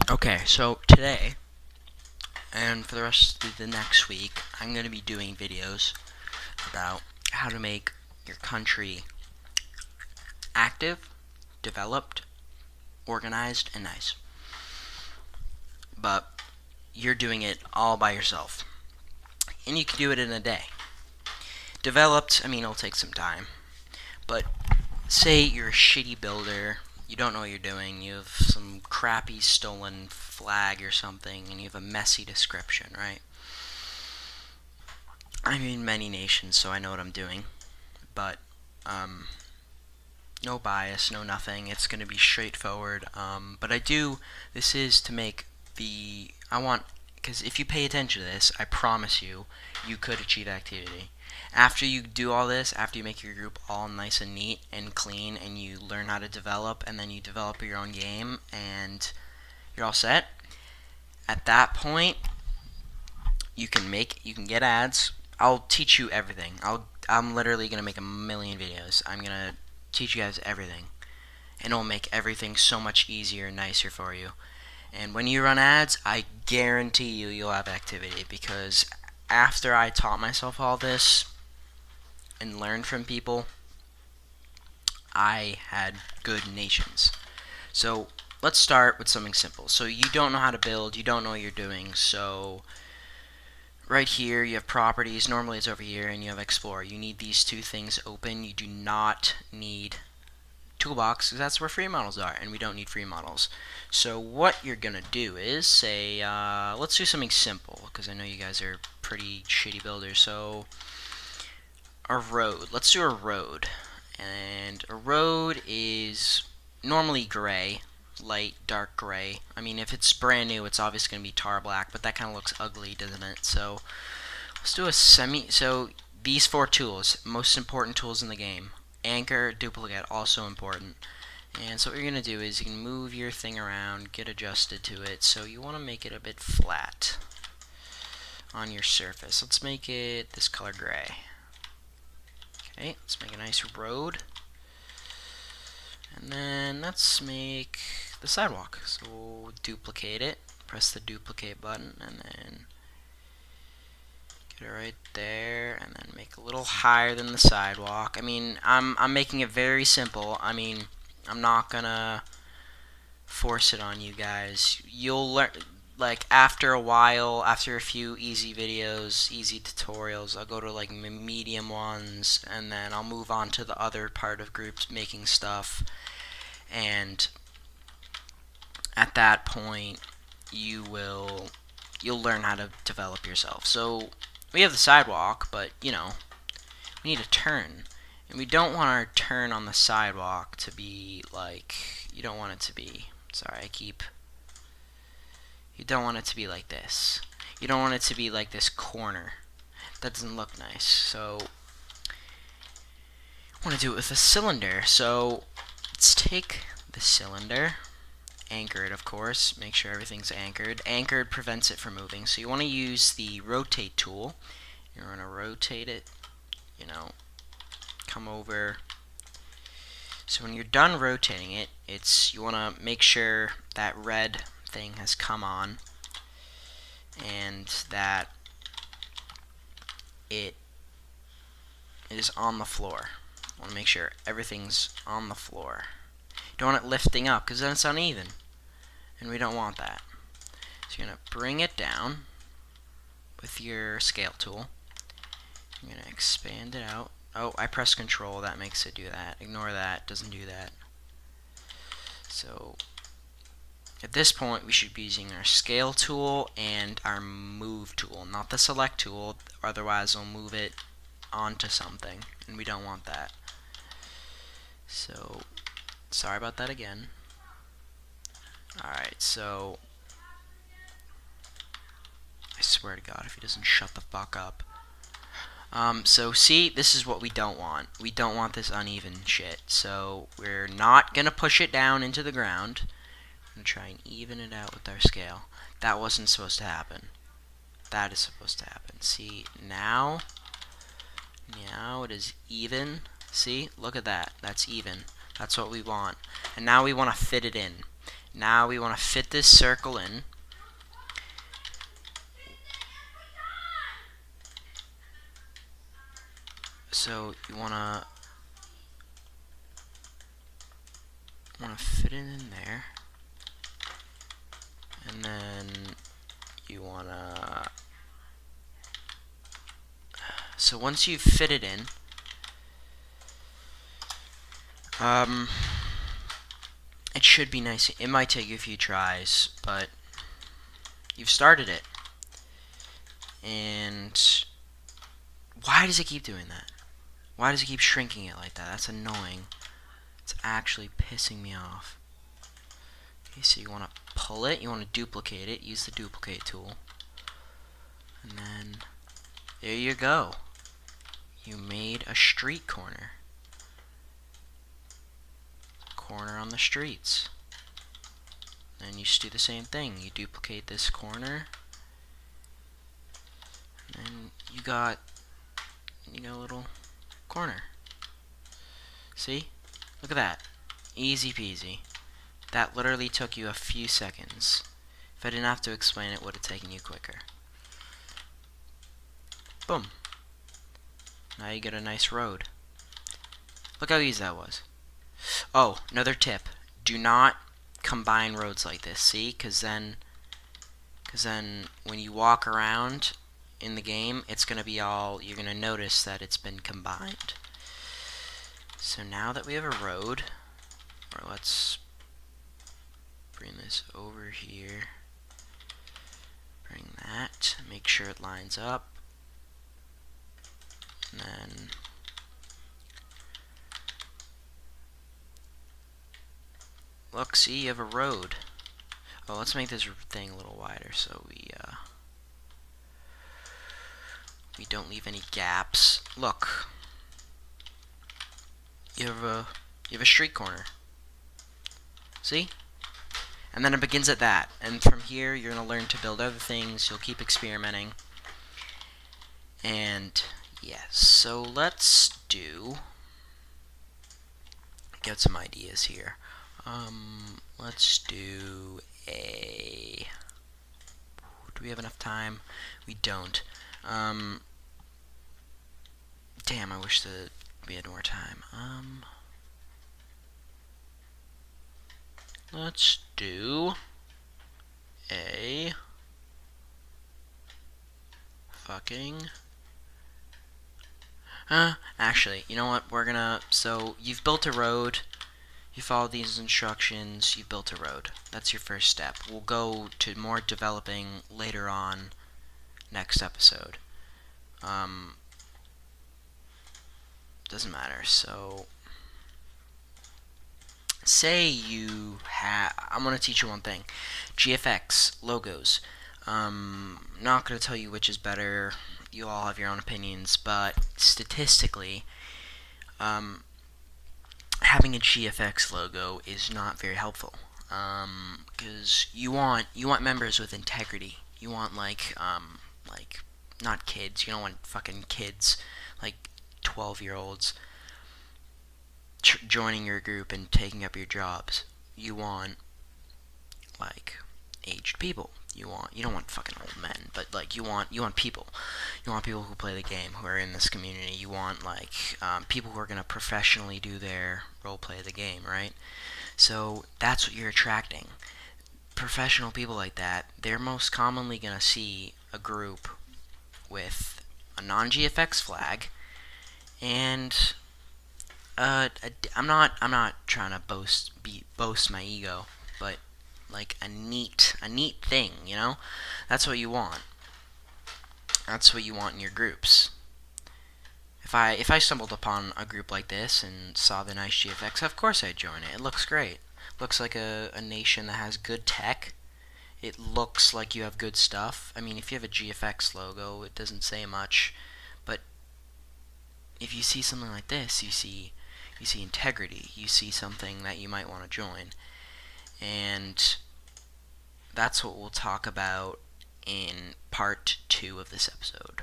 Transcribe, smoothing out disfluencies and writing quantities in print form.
Okay, so today and for the rest of the next week, I'm going to be doing videos about how to make your country active, developed, organized, and nice. But you're doing it all by yourself. And you can do it in a day. Developed, it'll take some time. But say you're a shitty builder, you don't know what you're doing, you have some crappy stolen flag or something, and you have a messy description, right? I'm in many nations, so I know what I'm doing. But, no bias, no nothing. It's going to be straightforward. But this is to make because if you pay attention to this, I promise you, you could achieve activity. After you do all this, after you make your group all nice and neat and clean, and you learn how to develop, and then you develop your own game, and you're all set, at that point, you can get ads. I'll teach you everything. I'm literally going to make a million videos. I'm going to teach you guys everything, and it'll make everything so much easier and nicer for you. And when you run ads, I guarantee you'll have activity, because after I taught myself all this and learned from people, I had good nations. So let's start with something simple. So you don't know how to build, you don't know what you're doing, so right here you have properties, normally it's over here, and you have Explorer. You need these two things open. You do not need Toolbox, because that's where free models are, and we don't need free models. So what you're going to do is say, let's do something simple, because I know you guys are pretty shitty builders. So a road, let's do a road. And a road is normally gray, light, dark gray. If it's brand new, it's obviously going to be tar black, but that kind of looks ugly, doesn't it? So let's do so these four tools, most important tools in the game. Anchor, duplicate, also important. And so what you're going to do is you can move your thing around, get adjusted to it. So you want to make it a bit flat on your surface. Let's make it this color gray. Okay, let's make a nice road. And then let's make the sidewalk. So we'll duplicate it, press the duplicate button, and then get it right there, and then make a little higher than the sidewalk. I'm making it very simple. I'm not gonna force it on you guys. You'll learn, like, after a while, after a few easy videos, easy tutorials, I'll go to like medium ones, and then I'll move on to the other part of groups making stuff. And at that point, you'll learn how to develop yourself. So we have the sidewalk, but we need a turn, and we don't want our turn on the sidewalk to be like, you don't want it to be, you don't want it to be like this. You don't want it to be like this corner. That doesn't look nice. So I want to do it with a cylinder. So let's take the cylinder, anchor it, of course, make sure everything's anchored. Anchored prevents it from moving, so you want to use the rotate tool. You're going to rotate it, come over. So when you're done rotating it, you want to make sure that red thing has come on and that it is on the floor. I want to make sure everything's on the floor. You don't want it lifting up, because then it's uneven, and we don't want that. So you're going to bring it down with your scale tool. I'm going to expand it out. Oh, I press control, that makes it do that. Ignore that, doesn't do that. So at this point, we should be using our scale tool and our move tool, not the select tool, otherwise we'll move it onto something, and we don't want that. So sorry about that again. Alright, so I swear to God if he doesn't shut the fuck up. So see, this is what we don't want. We don't want this uneven shit. So we're not gonna push it down into the ground. We're gonna try and even it out with our scale. That wasn't supposed to happen. That is supposed to happen. See, now it is even. See, look at that. That's even. That's what we want. And now we want to fit it in. Now we want to fit this circle in. So you want to fit it in there. And then you want to... So once you've fit it in, it should be nice. It might take you a few tries, but you've started it. And why does it keep doing that? Why does it keep shrinking it like that? That's annoying. It's actually pissing me off. Okay, so you want to pull it, you want to duplicate it, use the duplicate tool. And then, there you go. You made a street corner. Corner on the streets. Then you just do the same thing. You duplicate this corner. And you got, a little corner. See? Look at that. Easy peasy. That literally took you a few seconds. If I didn't have to explain it, it would have taken you quicker. Boom. Now you get a nice road. Look how easy that was. Oh, another tip. Do not combine roads like this, see? Because then when you walk around in the game, it's going to be you're going to notice that it's been combined. So now that we have a road, or let's bring this over here, bring that, make sure it lines up, and then look, see, you have a road. Oh, let's make this thing a little wider so we don't leave any gaps. Look, you have a street corner. See? And then it begins at that. And from here, you're going to learn to build other things. You'll keep experimenting. And yes, so let's get some ideas here. Let's do do we have enough time? We don't. Damn, I wish that we had more time. Let's do a fucking... actually, you know what? So, you've built a road. You follow these instructions. You've built a road. That's your first step. We'll go to more developing later on next episode. Doesn't matter. So, say you have... I'm going to teach you one thing. GFX, logos. Not going to tell you which is better. You all have your own opinions, but statistically, having a GFX logo is not very helpful. Because you want members with integrity. You want like not kids. You don't want fucking kids, like 12-year-olds joining your group and taking up your jobs. You want like aged people. You don't want fucking old men, but like you want people. You want people who play the game, who are in this community. You want like people who are gonna professionally do their role play of the game, right? So that's what you're attracting. Professional people like that, they're most commonly gonna see a group with a non-GFX flag, and I'm not trying to boast my ego, but like a neat thing, you know? That's what you want. That's what you want in your groups. If I stumbled upon a group like this and saw the nice GFX, of course I'd join it. It looks great. Looks like a nation that has good tech. It looks like you have good stuff. I mean, if you have a GFX logo, it doesn't say much, but if you see something like this, you see integrity. You see something that you might want to join. And that's what we'll talk about in part 2 of this episode.